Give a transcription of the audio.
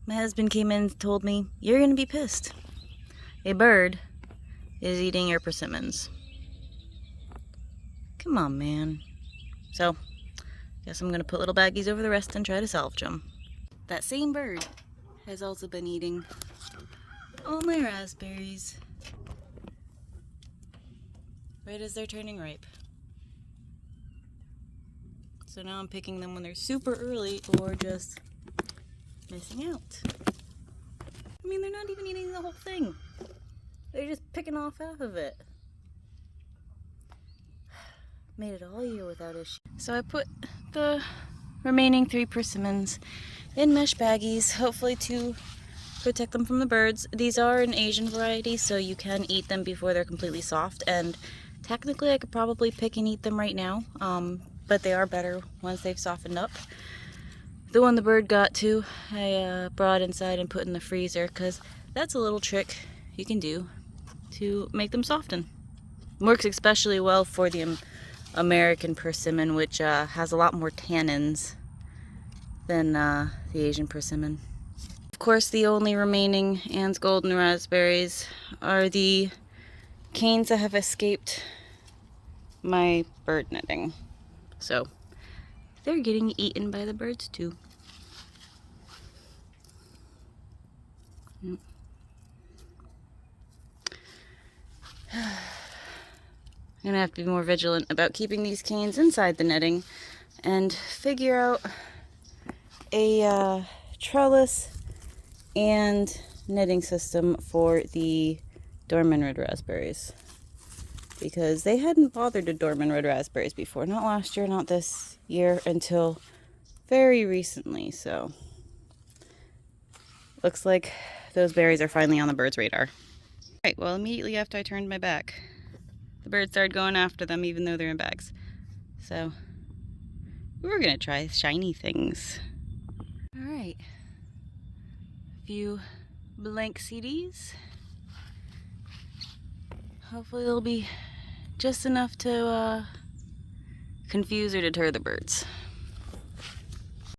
My husband came in and told me, "You're gonna be pissed. A bird is eating your persimmons." Come on, man. So, guess I'm gonna put little baggies over the rest and try to salvage them. That same bird has also been eating all my raspberries right as they're turning ripe. So now I'm picking them when they're super early or just missing out. I mean, they're not even eating the whole thing. They're just picking off half of it. Made it all year without issue. So I put the remaining 3 persimmons in mesh baggies, hopefully to protect them from the birds. These are an Asian variety, so you can eat them before they're completely soft, and technically I could probably pick and eat them right now, but they are better once they've softened up. The one the bird got to, I brought inside and put in the freezer, because that's a little trick you can do to make them soften. Works especially well for the American persimmon, which has a lot more tannins than the Asian persimmon. Of course, the only remaining Anne's golden raspberries are the canes that have escaped my bird netting. So they're getting eaten by the birds too. I'm gonna have to be more vigilant about keeping these canes inside the netting and figure out a trellis and netting system for the Dorman red raspberries, because they hadn't bothered to Dorman red raspberries before, not last year, not this year, until very recently. So looks like those berries are finally on the birds' radar. Right, well, immediately after I turned my back, the birds started going after them even though they're in bags. So we're gonna try shiny things. All right, a few blank CDs. Hopefully it'll be just enough to confuse or deter the birds.